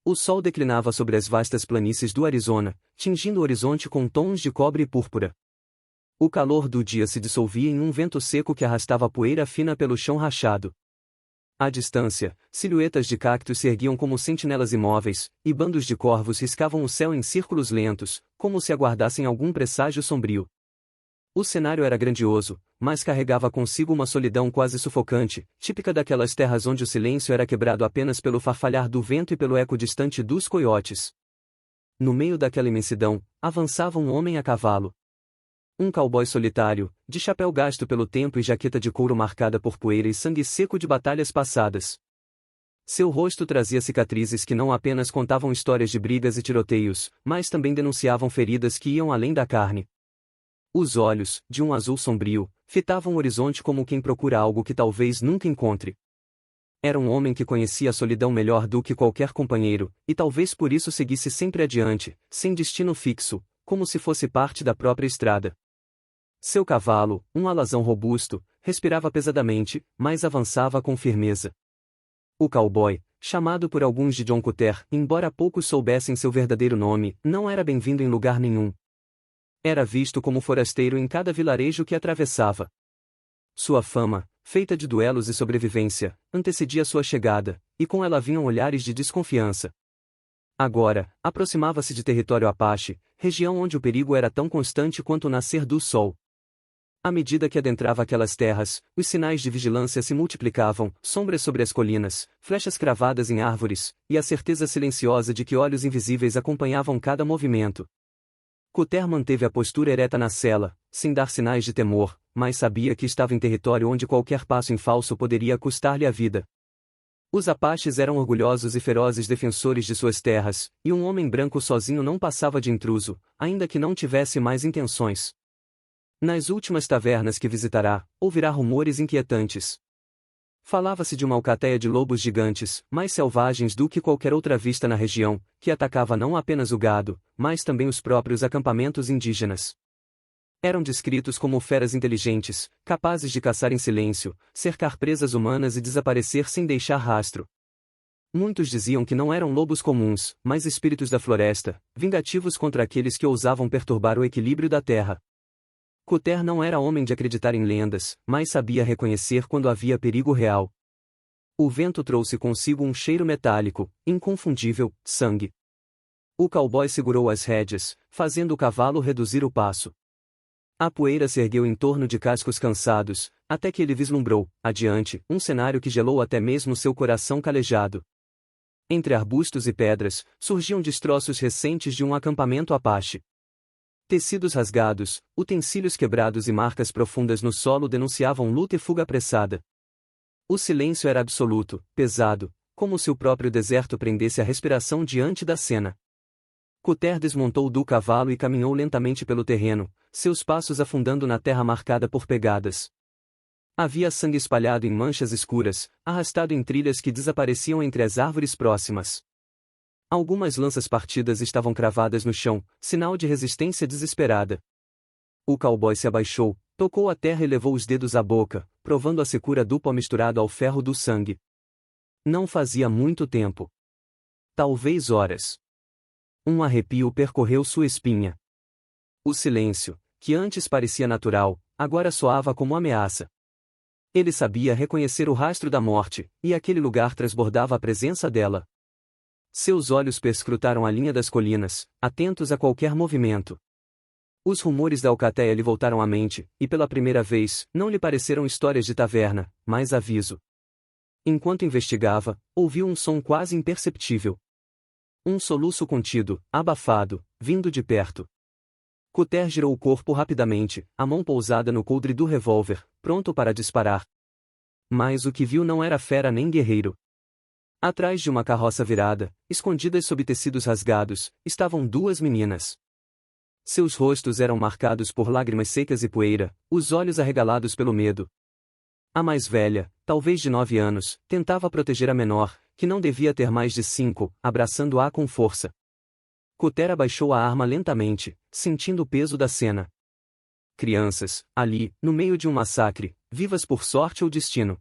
O sol declinava sobre as vastas planícies do Arizona, tingindo o horizonte com tons de cobre e púrpura. O calor do dia se dissolvia em um vento seco que arrastava poeira fina pelo chão rachado. À distância, silhuetas de cactos se erguiam como sentinelas imóveis, e bandos de corvos riscavam o céu em círculos lentos, como se aguardassem algum presságio sombrio. O cenário era grandioso, mas carregava consigo uma solidão quase sufocante, típica daquelas terras onde o silêncio era quebrado apenas pelo farfalhar do vento e pelo eco distante dos coiotes. No meio daquela imensidão, avançava um homem a cavalo. Um cowboy solitário, de chapéu gasto pelo tempo e jaqueta de couro marcada por poeira e sangue seco de batalhas passadas. Seu rosto trazia cicatrizes que não apenas contavam histórias de brigas e tiroteios, mas também denunciavam feridas que iam além da carne. Os olhos, de um azul sombrio, fitavam o horizonte como quem procura algo que talvez nunca encontre. Era um homem que conhecia a solidão melhor do que qualquer companheiro, e talvez por isso seguisse sempre adiante, sem destino fixo, como se fosse parte da própria estrada. Seu cavalo, um alazão robusto, respirava pesadamente, mas avançava com firmeza. O cowboy, chamado por alguns de John Cutter, embora poucos soubessem seu verdadeiro nome, não era bem-vindo em lugar nenhum. Era visto como forasteiro em cada vilarejo que atravessava. Sua fama, feita de duelos e sobrevivência, antecedia sua chegada, e com ela vinham olhares de desconfiança. Agora, aproximava-se de território Apache, região onde o perigo era tão constante quanto o nascer do sol. À medida que adentrava aquelas terras, os sinais de vigilância se multiplicavam, sombras sobre as colinas, flechas cravadas em árvores, e a certeza silenciosa de que olhos invisíveis acompanhavam cada movimento. Cutter manteve a postura ereta na cela, sem dar sinais de temor, mas sabia que estava em território onde qualquer passo em falso poderia custar-lhe a vida. Os Apaches eram orgulhosos e ferozes defensores de suas terras, e um homem branco sozinho não passava de intruso, ainda que não tivesse mais intenções. Nas últimas tavernas que visitará, ouvirá rumores inquietantes. Falava-se de uma alcateia de lobos gigantes, mais selvagens do que qualquer outra vista na região, que atacava não apenas o gado, mas também os próprios acampamentos indígenas. Eram descritos como feras inteligentes, capazes de caçar em silêncio, cercar presas humanas e desaparecer sem deixar rastro. Muitos diziam que não eram lobos comuns, mas espíritos da floresta, vingativos contra aqueles que ousavam perturbar o equilíbrio da terra. Cutter não era homem de acreditar em lendas, mas sabia reconhecer quando havia perigo real. O vento trouxe consigo um cheiro metálico, inconfundível, sangue. O cowboy segurou as rédeas, fazendo o cavalo reduzir o passo. A poeira se ergueu em torno de cascos cansados, até que ele vislumbrou, adiante, um cenário que gelou até mesmo seu coração calejado. Entre arbustos e pedras, surgiam destroços recentes de um acampamento Apache. Tecidos rasgados, utensílios quebrados e marcas profundas no solo denunciavam luta e fuga apressada. O silêncio era absoluto, pesado, como se o próprio deserto prendesse a respiração diante da cena. Cutter desmontou do cavalo e caminhou lentamente pelo terreno, seus passos afundando na terra marcada por pegadas. Havia sangue espalhado em manchas escuras, arrastado em trilhas que desapareciam entre as árvores próximas. Algumas lanças partidas estavam cravadas no chão, sinal de resistência desesperada. O cowboy se abaixou, tocou a terra e levou os dedos à boca, provando a secura do pó misturado ao ferro do sangue. Não fazia muito tempo. Talvez horas. Um arrepio percorreu sua espinha. O silêncio, que antes parecia natural, agora soava como ameaça. Ele sabia reconhecer o rastro da morte, e aquele lugar transbordava a presença dela. Seus olhos perscrutaram a linha das colinas, atentos a qualquer movimento. Os rumores da alcateia lhe voltaram à mente, e pela primeira vez, não lhe pareceram histórias de taverna, mas aviso. Enquanto investigava, ouviu um som quase imperceptível. Um soluço contido, abafado, vindo de perto. Cutter girou o corpo rapidamente, a mão pousada no coldre do revólver, pronto para disparar. Mas o que viu não era fera nem guerreiro. Atrás de uma carroça virada, escondidas sob tecidos rasgados, estavam duas meninas. Seus rostos eram marcados por lágrimas secas e poeira, os olhos arregalados pelo medo. A mais velha, talvez de 9 anos, tentava proteger a menor, que não devia ter mais de 5, abraçando-a com força. Cutter abaixou a arma lentamente, sentindo o peso da cena. Crianças, ali, no meio de um massacre, vivas por sorte ou destino.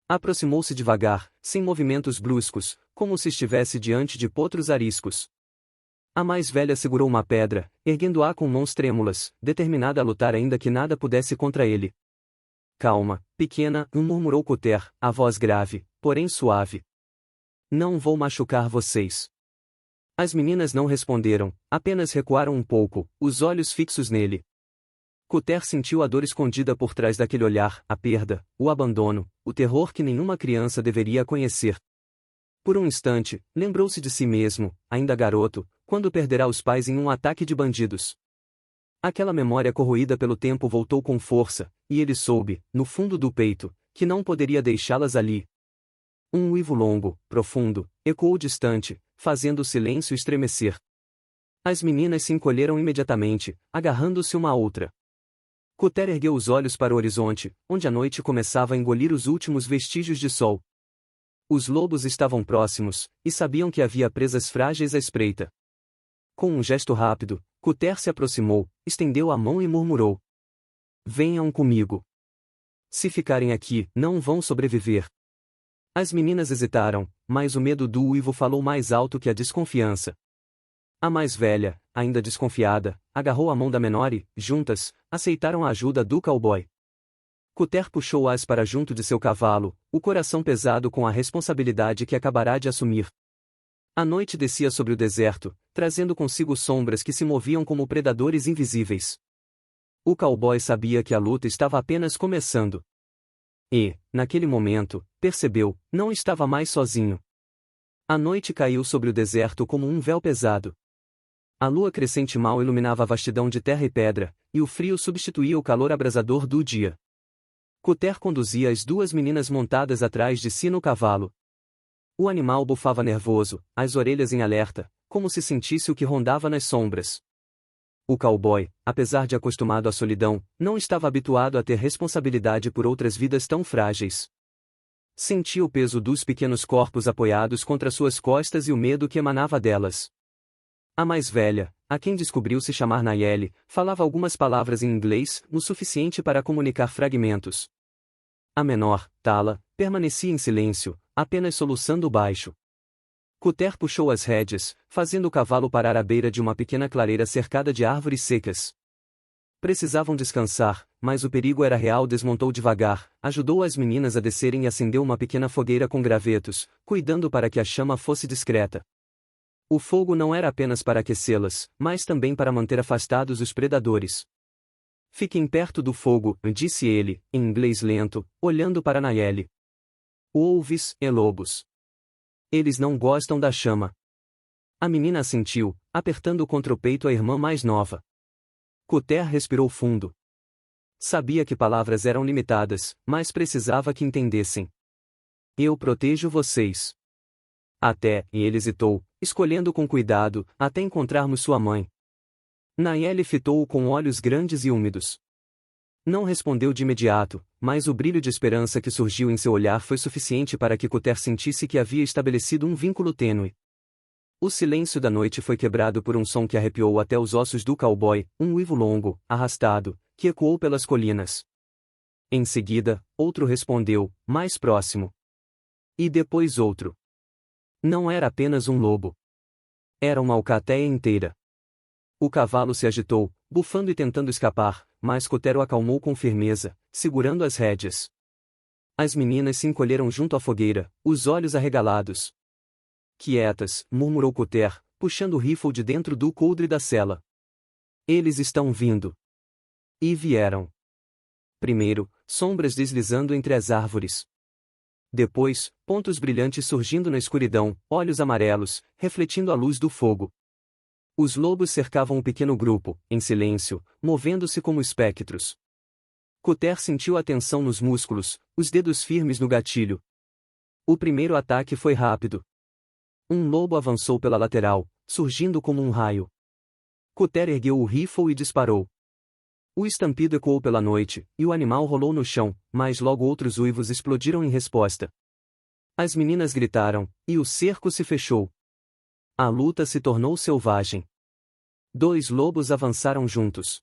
Aproximou-se devagar, sem movimentos bruscos, como se estivesse diante de potros ariscos. A mais velha segurou uma pedra, erguendo-a com mãos trêmulas, determinada a lutar ainda que nada pudesse contra ele. Calma, pequena, murmurou Cutter, a voz grave, porém suave. Não vou machucar vocês. As meninas não responderam, apenas recuaram um pouco, os olhos fixos nele. Cutter sentiu a dor escondida por trás daquele olhar, a perda, o abandono, o terror que nenhuma criança deveria conhecer. Por um instante, lembrou-se de si mesmo, ainda garoto, quando perderá os pais em um ataque de bandidos. Aquela memória corroída pelo tempo voltou com força, e ele soube, no fundo do peito, que não poderia deixá-las ali. Um uivo longo, profundo, ecoou distante, fazendo o silêncio estremecer. As meninas se encolheram imediatamente, agarrando-se uma à outra. Cutter ergueu os olhos para o horizonte, onde a noite começava a engolir os últimos vestígios de sol. Os lobos estavam próximos, e sabiam que havia presas frágeis à espreita. Com um gesto rápido, Cutter se aproximou, estendeu a mão e murmurou: Venham comigo. Se ficarem aqui, não vão sobreviver. As meninas hesitaram, mas o medo do uivo falou mais alto que a desconfiança. A mais velha, ainda desconfiada, agarrou a mão da menor e, juntas, aceitaram a ajuda do cowboy. Cutter puxou-as para junto de seu cavalo, o coração pesado com a responsabilidade que acabará de assumir. A noite descia sobre o deserto, trazendo consigo sombras que se moviam como predadores invisíveis. O cowboy sabia que a luta estava apenas começando. E, naquele momento, percebeu, não estava mais sozinho. A noite caiu sobre o deserto como um véu pesado. A lua crescente mal iluminava a vastidão de terra e pedra, e o frio substituía o calor abrasador do dia. Cutter conduzia as duas meninas montadas atrás de si no cavalo. O animal bufava nervoso, as orelhas em alerta, como se sentisse o que rondava nas sombras. O cowboy, apesar de acostumado à solidão, não estava habituado a ter responsabilidade por outras vidas tão frágeis. Sentia o peso dos pequenos corpos apoiados contra suas costas e o medo que emanava delas. A mais velha, a quem descobriu se chamar Nayeli, falava algumas palavras em inglês, o suficiente para comunicar fragmentos. A menor, Tala, permanecia em silêncio, apenas soluçando baixo. Cutter puxou as rédeas, fazendo o cavalo parar à beira de uma pequena clareira cercada de árvores secas. Precisavam descansar, mas o perigo era real. Desmontou devagar, ajudou as meninas a descerem e acendeu uma pequena fogueira com gravetos, cuidando para que a chama fosse discreta. O fogo não era apenas para aquecê-las, mas também para manter afastados os predadores. Fiquem perto do fogo, disse ele, em inglês lento, olhando para Nayeli. Ouves, lobos. Eles não gostam da chama. A menina assentiu, apertando contra o peito a irmã mais nova. Cutter respirou fundo. Sabia que palavras eram limitadas, mas precisava que entendessem. Eu protejo vocês. E ele hesitou, escolhendo com cuidado, até encontrarmos sua mãe. Nayeli fitou-o com olhos grandes e úmidos. Não respondeu de imediato, mas o brilho de esperança que surgiu em seu olhar foi suficiente para que Cutter sentisse que havia estabelecido um vínculo tênue. O silêncio da noite foi quebrado por um som que arrepiou até os ossos do cowboy, um uivo longo, arrastado, que ecoou pelas colinas. Em seguida, outro respondeu, mais próximo. E depois outro. Não era apenas um lobo. Era uma alcateia inteira. O cavalo se agitou, bufando e tentando escapar, mas Cutter o acalmou com firmeza, segurando as rédeas. As meninas se encolheram junto à fogueira, os olhos arregalados. Quietas, murmurou Cutter, puxando o rifle de dentro do coldre da cela. Eles estão vindo. E vieram. Primeiro, sombras deslizando entre as árvores. Depois, pontos brilhantes surgindo na escuridão, olhos amarelos, refletindo a luz do fogo. Os lobos cercavam o pequeno grupo, em silêncio, movendo-se como espectros. Cutter sentiu a tensão nos músculos, os dedos firmes no gatilho. O primeiro ataque foi rápido. Um lobo avançou pela lateral, surgindo como um raio. Cutter ergueu o rifle e disparou. O estampido ecoou pela noite, e o animal rolou no chão, mas logo outros uivos explodiram em resposta. As meninas gritaram, e o cerco se fechou. A luta se tornou selvagem. 2 lobos avançaram juntos.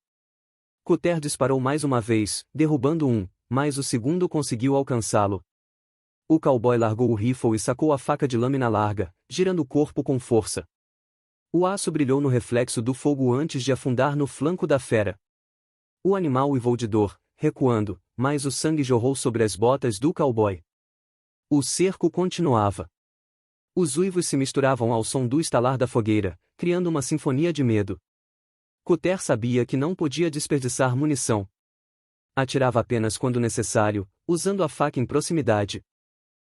Cutter disparou mais uma vez, derrubando um, mas o segundo conseguiu alcançá-lo. O cowboy largou o rifle e sacou a faca de lâmina larga, girando o corpo com força. O aço brilhou no reflexo do fogo antes de afundar no flanco da fera. O animal uivou de dor, recuando, mas o sangue jorrou sobre as botas do cowboy. O cerco continuava. Os uivos se misturavam ao som do estalar da fogueira, criando uma sinfonia de medo. Cutter sabia que não podia desperdiçar munição. Atirava apenas quando necessário, usando a faca em proximidade.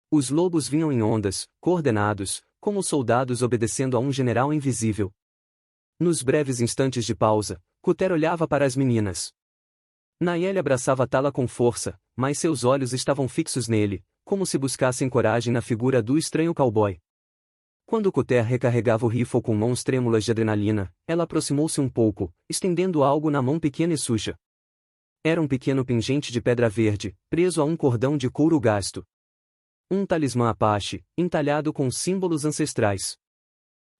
Os lobos vinham em ondas, coordenados, como soldados obedecendo a um general invisível. Nos breves instantes de pausa, Cutter olhava para as meninas. Nayeli abraçava Tala com força, mas seus olhos estavam fixos nele, como se buscassem coragem na figura do estranho cowboy. Quando Cutter recarregava o rifle com mãos trêmulas de adrenalina, ela aproximou-se um pouco, estendendo algo na mão pequena e suja. Era um pequeno pingente de pedra verde, preso a um cordão de couro gasto. Um talismã Apache, entalhado com símbolos ancestrais.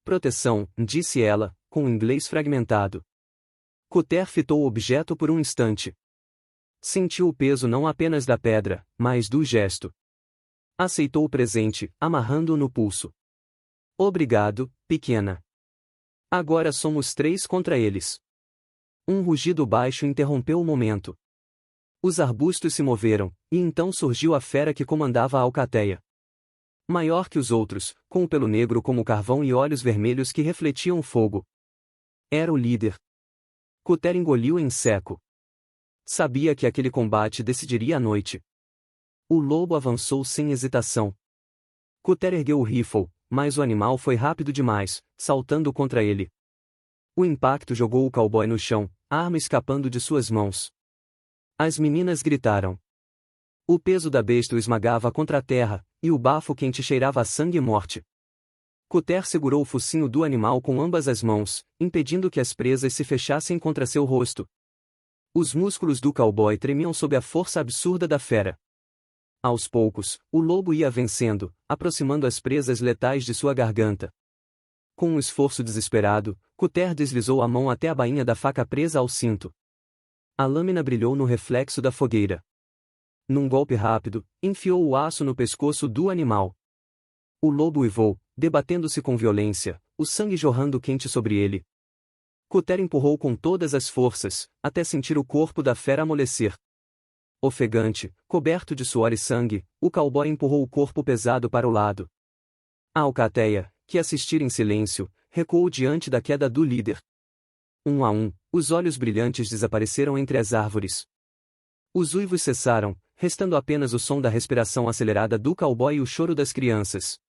Proteção, disse ela, com inglês fragmentado. Cutter fitou o objeto por um instante. Sentiu o peso não apenas da pedra, mas do gesto. Aceitou o presente, amarrando-o no pulso. Obrigado, pequena. Agora somos 3 contra eles. Um rugido baixo interrompeu o momento. Os arbustos se moveram, e então surgiu a fera que comandava a alcateia. Maior que os outros, com o pelo negro como carvão e olhos vermelhos que refletiam fogo. Era o líder. Cutter engoliu em seco. Sabia que aquele combate decidiria a noite. O lobo avançou sem hesitação. Cutter ergueu o rifle, mas o animal foi rápido demais, saltando contra ele. O impacto jogou o cowboy no chão, a arma escapando de suas mãos. As meninas gritaram. O peso da besta o esmagava contra a terra, e o bafo quente cheirava a sangue e morte. Cutter segurou o focinho do animal com ambas as mãos, impedindo que as presas se fechassem contra seu rosto. Os músculos do cowboy tremiam sob a força absurda da fera. Aos poucos, o lobo ia vencendo, aproximando as presas letais de sua garganta. Com um esforço desesperado, Cutter deslizou a mão até a bainha da faca presa ao cinto. A lâmina brilhou no reflexo da fogueira. Num golpe rápido, enfiou o aço no pescoço do animal. O lobo uivou, debatendo-se com violência, o sangue jorrando quente sobre ele. Cutter empurrou com todas as forças, até sentir o corpo da fera amolecer. Ofegante, coberto de suor e sangue, o cowboy empurrou o corpo pesado para o lado. A alcateia, que assistira em silêncio, recuou diante da queda do líder. Um a um, os olhos brilhantes desapareceram entre as árvores. Os uivos cessaram, restando apenas o som da respiração acelerada do cowboy e o choro das crianças.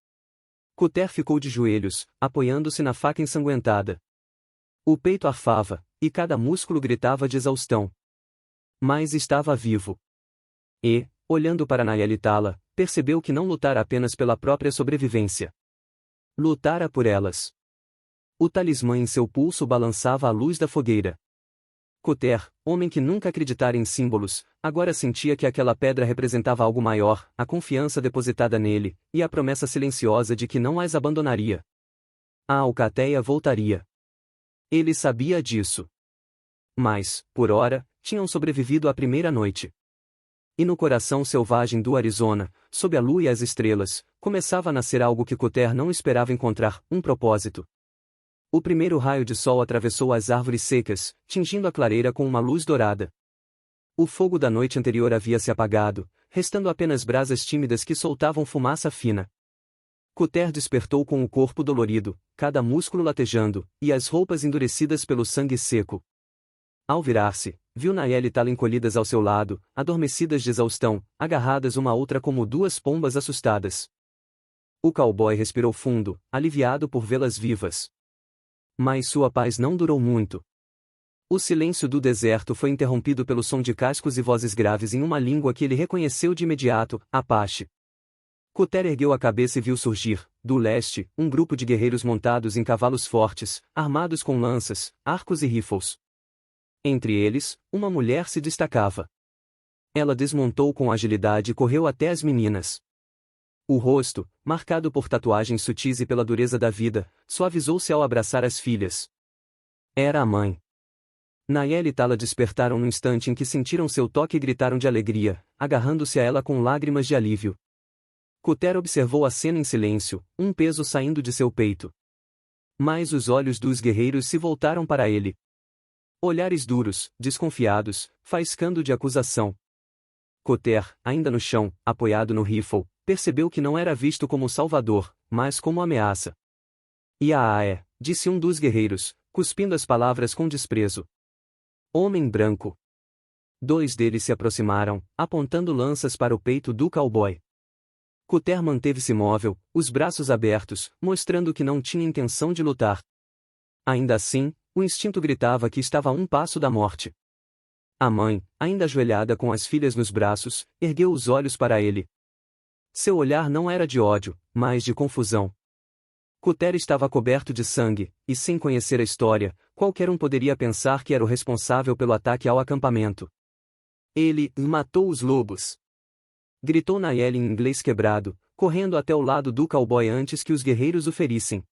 Cutter ficou de joelhos, apoiando-se na faca ensanguentada. O peito arfava, e cada músculo gritava de exaustão. Mas estava vivo. E, olhando para Nayeli e Tala, percebeu que não lutara apenas pela própria sobrevivência. Lutara por elas. O talismã em seu pulso balançava à luz da fogueira. Cutter, homem que nunca acreditara em símbolos, agora sentia que aquela pedra representava algo maior, a confiança depositada nele, e a promessa silenciosa de que não as abandonaria. A alcateia voltaria. Ele sabia disso. Mas, por ora, tinham sobrevivido à primeira noite. E no coração selvagem do Arizona, sob a lua e as estrelas, começava a nascer algo que Cutter não esperava encontrar, um propósito. O primeiro raio de sol atravessou as árvores secas, tingindo a clareira com uma luz dourada. O fogo da noite anterior havia se apagado, restando apenas brasas tímidas que soltavam fumaça fina. Cutter despertou com o corpo dolorido, cada músculo latejando, e as roupas endurecidas pelo sangue seco. Ao virar-se, viu Nayeli e Tala encolhidas ao seu lado, adormecidas de exaustão, agarradas uma à outra como 2 pombas assustadas. O cowboy respirou fundo, aliviado por vê-las vivas. Mas sua paz não durou muito. O silêncio do deserto foi interrompido pelo som de cascos e vozes graves em uma língua que ele reconheceu de imediato, Apache. Cutter ergueu a cabeça e viu surgir, do leste, um grupo de guerreiros montados em cavalos fortes, armados com lanças, arcos e rifles. Entre eles, uma mulher se destacava. Ela desmontou com agilidade e correu até as meninas. O rosto, marcado por tatuagens sutis e pela dureza da vida, suavizou-se ao abraçar as filhas. Era a mãe. Nayeli e Tala despertaram no instante em que sentiram seu toque e gritaram de alegria, agarrando-se a ela com lágrimas de alívio. Cutter observou a cena em silêncio, um peso saindo de seu peito. Mas os olhos dos guerreiros se voltaram para ele. Olhares duros, desconfiados, faiscando de acusação. Cutter, ainda no chão, apoiado no rifle, percebeu que não era visto como salvador, mas como ameaça. Disse um dos guerreiros, cuspindo as palavras com desprezo. Homem branco. Dois deles se aproximaram, apontando lanças para o peito do cowboy. Cutter manteve-se imóvel, os braços abertos, mostrando que não tinha intenção de lutar. Ainda assim, o instinto gritava que estava a um passo da morte. A mãe, ainda ajoelhada com as filhas nos braços, ergueu os olhos para ele. Seu olhar não era de ódio, mas de confusão. Cutter estava coberto de sangue, e sem conhecer a história, qualquer um poderia pensar que era o responsável pelo ataque ao acampamento. Ele matou os lobos. Gritou Nayeli em inglês quebrado, correndo até o lado do cowboy antes que os guerreiros o ferissem.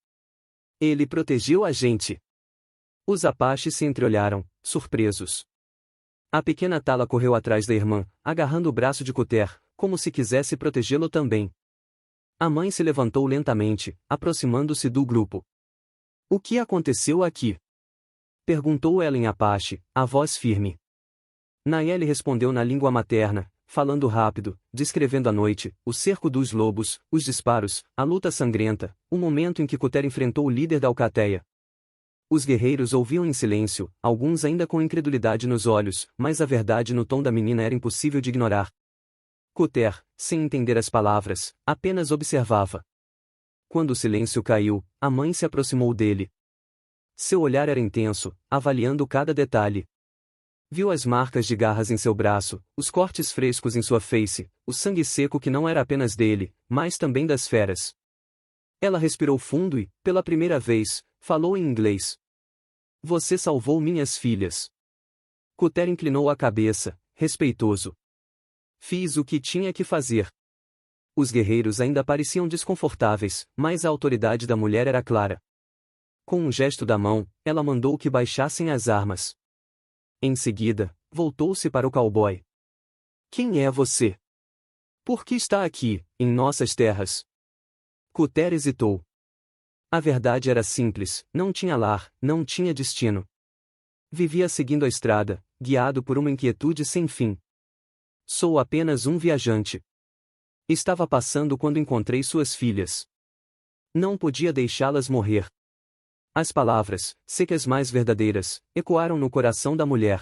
Ele protegeu a gente. Os apaches se entreolharam, surpresos. A pequena Tala correu atrás da irmã, agarrando o braço de Cutter, como se quisesse protegê-lo também. A mãe se levantou lentamente, aproximando-se do grupo. O que aconteceu aqui? Perguntou ela em apache, a voz firme. Nayeli respondeu na língua materna, falando rápido, descrevendo a noite, o cerco dos lobos, os disparos, a luta sangrenta, o momento em que Cutter enfrentou o líder da alcateia. Os guerreiros ouviam em silêncio, alguns ainda com incredulidade nos olhos, mas a verdade no tom da menina era impossível de ignorar. Cutter, sem entender as palavras, apenas observava. Quando o silêncio caiu, a mãe se aproximou dele. Seu olhar era intenso, avaliando cada detalhe. Viu as marcas de garras em seu braço, os cortes frescos em sua face, o sangue seco que não era apenas dele, mas também das feras. Ela respirou fundo e, pela primeira vez, falou em inglês. Você salvou minhas filhas. Cutter inclinou a cabeça, respeitoso. Fiz o que tinha que fazer. Os guerreiros ainda pareciam desconfortáveis, mas a autoridade da mulher era clara. Com um gesto da mão, ela mandou que baixassem as armas. Em seguida, voltou-se para o cowboy. Quem é você? Por que está aqui, em nossas terras? Cutter hesitou. A verdade era simples, não tinha lar, não tinha destino. Vivia seguindo a estrada, guiado por uma inquietude sem fim. Sou apenas um viajante. Estava passando quando encontrei suas filhas. Não podia deixá-las morrer. As palavras, secas mais verdadeiras, ecoaram no coração da mulher.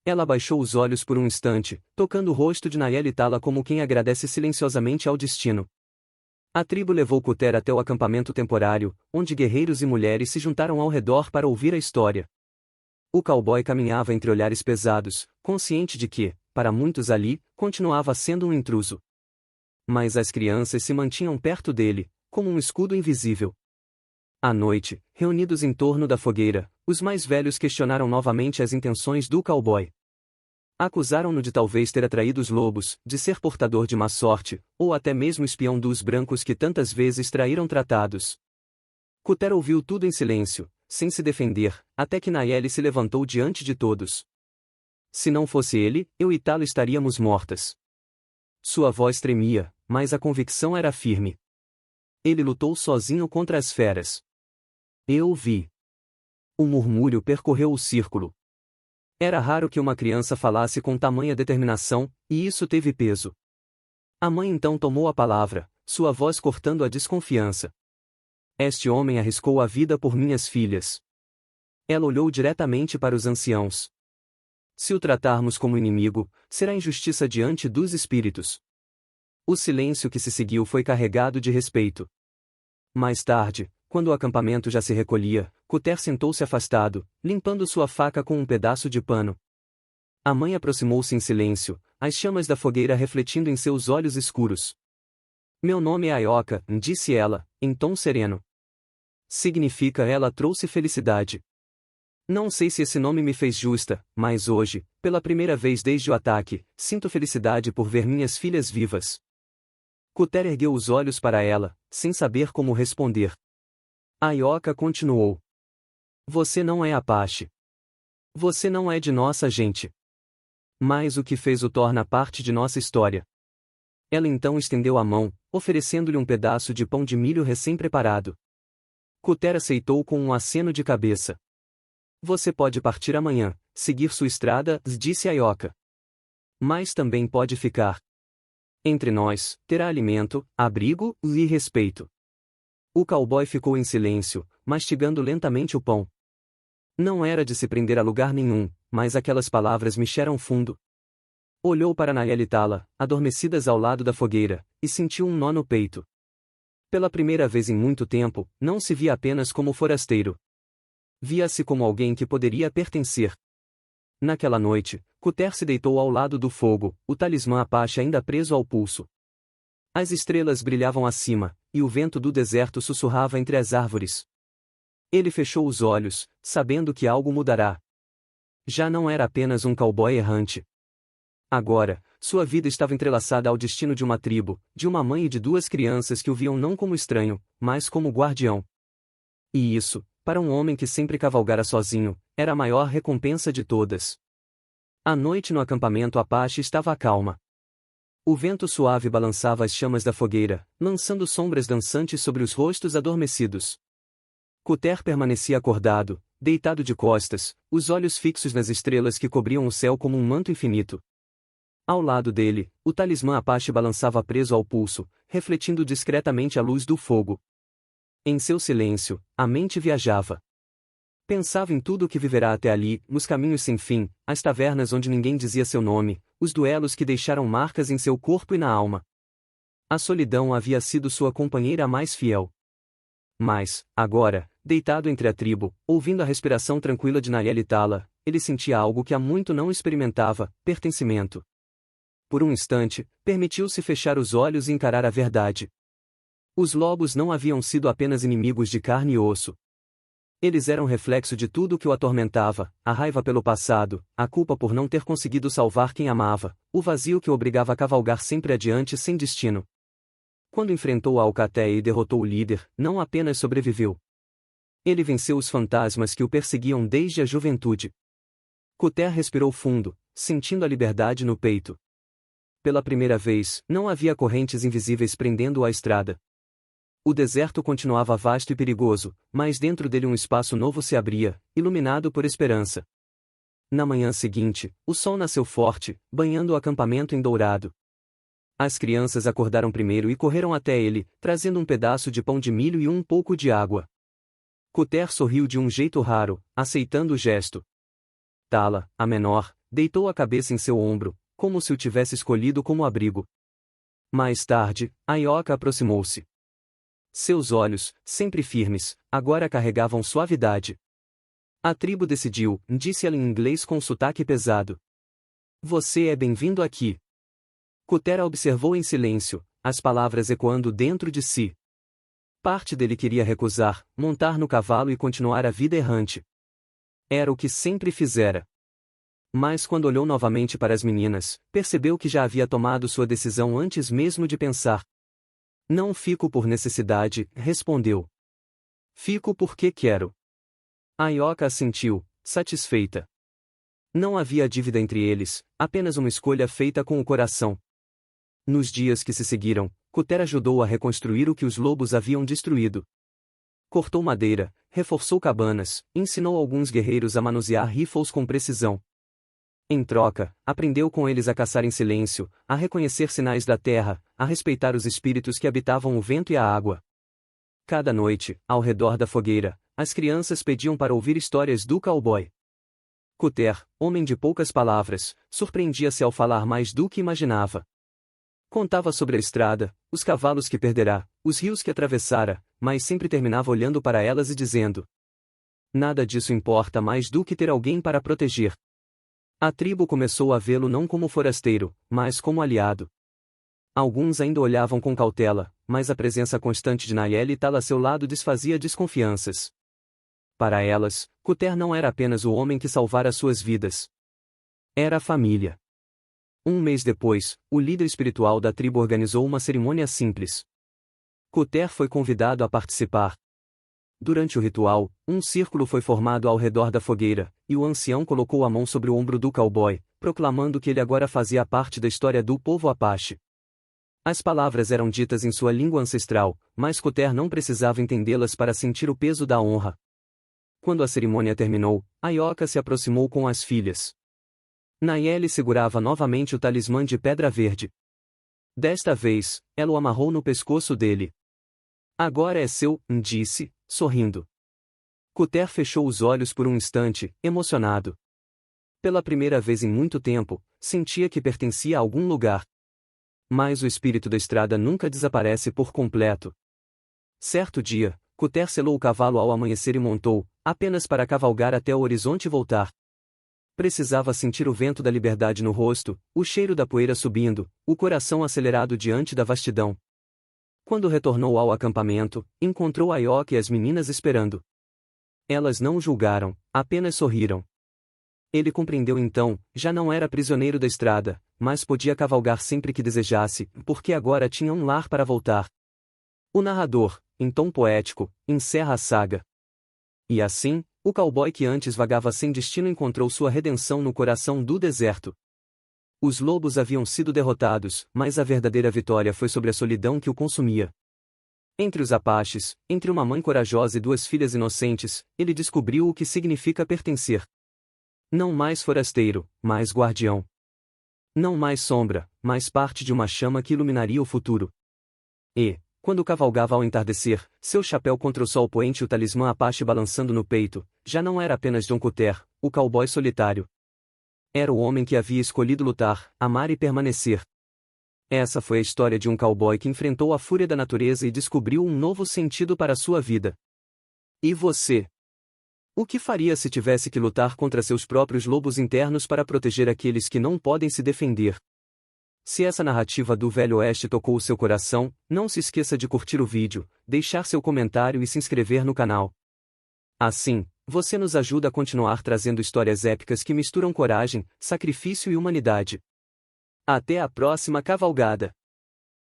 Ela baixou os olhos por um instante, tocando o rosto de Nayeli Tala como quem agradece silenciosamente ao destino. A tribo levou Cutter até o acampamento temporário, onde guerreiros e mulheres se juntaram ao redor para ouvir a história. O cowboy caminhava entre olhares pesados, consciente de que, para muitos ali, continuava sendo um intruso. Mas as crianças se mantinham perto dele, como um escudo invisível. À noite, reunidos em torno da fogueira, os mais velhos questionaram novamente as intenções do cowboy. Acusaram-no de talvez ter atraído os lobos, de ser portador de má sorte, ou até mesmo espião dos brancos que tantas vezes traíram tratados. Cutter ouviu tudo em silêncio, sem se defender, até que Nayeli se levantou diante de todos. Se não fosse ele, eu e Tala estaríamos mortas. Sua voz tremia, mas a convicção era firme. Ele lutou sozinho contra as feras. Eu o vi. O murmúrio percorreu o círculo. Era raro que uma criança falasse com tamanha determinação, e isso teve peso. A mãe então tomou a palavra, sua voz cortando a desconfiança. Este homem arriscou a vida por minhas filhas. Ela olhou diretamente para os anciãos. Se o tratarmos como inimigo, será injustiça diante dos espíritos. O silêncio que se seguiu foi carregado de respeito. Mais tarde, quando o acampamento já se recolhia, Cutter sentou-se afastado, limpando sua faca com um pedaço de pano. A mãe aproximou-se em silêncio, as chamas da fogueira refletindo em seus olhos escuros. Meu nome é Ayoka, disse ela, em tom sereno. Significa ela trouxe felicidade. Não sei se esse nome me fez justa, mas hoje, pela primeira vez desde o ataque, sinto felicidade por ver minhas filhas vivas. Cutter ergueu os olhos para ela, sem saber como responder. Ayoka continuou. Você não é Apache. Você não é de nossa gente. Mas o que fez o torna parte de nossa história. Ela então estendeu a mão, oferecendo-lhe um pedaço de pão de milho recém-preparado. Cutter aceitou com um aceno de cabeça. Você pode partir amanhã, seguir sua estrada, disse Ayoka. Mas também pode ficar. Entre nós, terá alimento, abrigo e respeito. O cowboy ficou em silêncio, mastigando lentamente o pão. Não era de se prender a lugar nenhum, mas aquelas palavras mexeram fundo. Olhou para Nayeli e Tala, adormecidas ao lado da fogueira, e sentiu um nó no peito. Pela primeira vez em muito tempo, não se via apenas como forasteiro. Via-se como alguém que poderia pertencer. Naquela noite, Cutter se deitou ao lado do fogo, o talismã Apache ainda preso ao pulso. As estrelas brilhavam acima, e o vento do deserto sussurrava entre as árvores. Ele fechou os olhos, sabendo que algo mudará. Já não era apenas um cowboy errante. Agora, sua vida estava entrelaçada ao destino de uma tribo, de uma mãe e de duas crianças que o viam não como estranho, mas como guardião. E isso, para um homem que sempre cavalgara sozinho, era a maior recompensa de todas. A noite no acampamento Apache estava calma. O vento suave balançava as chamas da fogueira, lançando sombras dançantes sobre os rostos adormecidos. Cutter permanecia acordado, deitado de costas, os olhos fixos nas estrelas que cobriam o céu como um manto infinito. Ao lado dele, o talismã Apache balançava preso ao pulso, refletindo discretamente a luz do fogo. Em seu silêncio, a mente viajava. Pensava em tudo o que viverá até ali, nos caminhos sem fim, as tavernas onde ninguém dizia seu nome, os duelos que deixaram marcas em seu corpo e na alma. A solidão havia sido sua companheira mais fiel. Mas, agora, deitado entre a tribo, ouvindo a respiração tranquila de Nayeli e Tala, ele sentia algo que há muito não experimentava: pertencimento. Por um instante, permitiu-se fechar os olhos e encarar a verdade. Os lobos não haviam sido apenas inimigos de carne e osso. Eles eram reflexo de tudo o que o atormentava: a raiva pelo passado, a culpa por não ter conseguido salvar quem amava, o vazio que o obrigava a cavalgar sempre adiante sem destino. Quando enfrentou a Alcateia e derrotou o líder, não apenas sobreviveu. Ele venceu os fantasmas que o perseguiam desde a juventude. Cutter respirou fundo, sentindo a liberdade no peito. Pela primeira vez, não havia correntes invisíveis prendendo-o à estrada. O deserto continuava vasto e perigoso, mas dentro dele um espaço novo se abria, iluminado por esperança. Na manhã seguinte, o sol nasceu forte, banhando o acampamento em dourado. As crianças acordaram primeiro e correram até ele, trazendo um pedaço de pão de milho e um pouco de água. Cutter sorriu de um jeito raro, aceitando o gesto. Tala, a menor, deitou a cabeça em seu ombro, como se o tivesse escolhido como abrigo. Mais tarde, Ayoka aproximou-se. Seus olhos, sempre firmes, agora carregavam suavidade. A tribo decidiu, disse ela em inglês com sotaque pesado. Você é bem-vindo aqui. Cutter a observou em silêncio, as palavras ecoando dentro de si. Parte dele queria recusar, montar no cavalo e continuar a vida errante. Era o que sempre fizera. Mas quando olhou novamente para as meninas, percebeu que já havia tomado sua decisão antes mesmo de pensar. Não fico por necessidade, respondeu. Fico porque quero. Ayoka assentiu, satisfeita. Não havia dívida entre eles, apenas uma escolha feita com o coração. Nos dias que se seguiram, Cutter ajudou a reconstruir o que os lobos haviam destruído. Cortou madeira, reforçou cabanas, ensinou alguns guerreiros a manusear rifles com precisão. Em troca, aprendeu com eles a caçar em silêncio, a reconhecer sinais da terra, a respeitar os espíritos que habitavam o vento e a água. Cada noite, ao redor da fogueira, as crianças pediam para ouvir histórias do cowboy. Cutter, homem de poucas palavras, surpreendia-se ao falar mais do que imaginava. Contava sobre a estrada, os cavalos que perderá, os rios que atravessara, mas sempre terminava olhando para elas e dizendo: nada disso importa mais do que ter alguém para proteger. A tribo começou a vê-lo não como forasteiro, mas como aliado. Alguns ainda olhavam com cautela, mas a presença constante de Nayeli e Tala a seu lado desfazia desconfianças. Para elas, Cutter não era apenas o homem que salvara suas vidas. Era a família. Um mês depois, o líder espiritual da tribo organizou uma cerimônia simples. Cutter foi convidado a participar. Durante o ritual, um círculo foi formado ao redor da fogueira, e o ancião colocou a mão sobre o ombro do cowboy, proclamando que ele agora fazia parte da história do povo Apache. As palavras eram ditas em sua língua ancestral, mas Cuter não precisava entendê-las para sentir o peso da honra. Quando a cerimônia terminou, Ioka se aproximou com as filhas. Nayeli segurava novamente o talismã de pedra verde. Desta vez, ela o amarrou no pescoço dele. Agora é seu, disse, sorrindo. Cuter fechou os olhos por um instante, emocionado. Pela primeira vez em muito tempo, sentia que pertencia a algum lugar. Mas o espírito da estrada nunca desaparece por completo. Certo dia, Cuter selou o cavalo ao amanhecer e montou, apenas para cavalgar até o horizonte e voltar. Precisava sentir o vento da liberdade no rosto, o cheiro da poeira subindo, o coração acelerado diante da vastidão. Quando retornou ao acampamento, encontrou Ioka e as meninas esperando. Elas não o julgaram, apenas sorriram. Ele compreendeu então, já não era prisioneiro da estrada, mas podia cavalgar sempre que desejasse, porque agora tinha um lar para voltar. O narrador, em tom poético, encerra a saga. E assim, o cowboy que antes vagava sem destino encontrou sua redenção no coração do deserto. Os lobos haviam sido derrotados, mas a verdadeira vitória foi sobre a solidão que o consumia. Entre os apaches, entre uma mãe corajosa e duas filhas inocentes, ele descobriu o que significa pertencer. Não mais forasteiro, mas guardião. Não mais sombra, mas parte de uma chama que iluminaria o futuro. E, quando cavalgava ao entardecer, seu chapéu contra o sol poente e o talismã apache balançando no peito, já não era apenas John Cuter, o cowboy solitário. Era o homem que havia escolhido lutar, amar e permanecer. Essa foi a história de um cowboy que enfrentou a fúria da natureza e descobriu um novo sentido para sua vida. E você? O que faria se tivesse que lutar contra seus próprios lobos internos para proteger aqueles que não podem se defender? Se essa narrativa do Velho Oeste tocou o seu coração, não se esqueça de curtir o vídeo, deixar seu comentário e se inscrever no canal. Assim, você nos ajuda a continuar trazendo histórias épicas que misturam coragem, sacrifício e humanidade. Até a próxima cavalgada!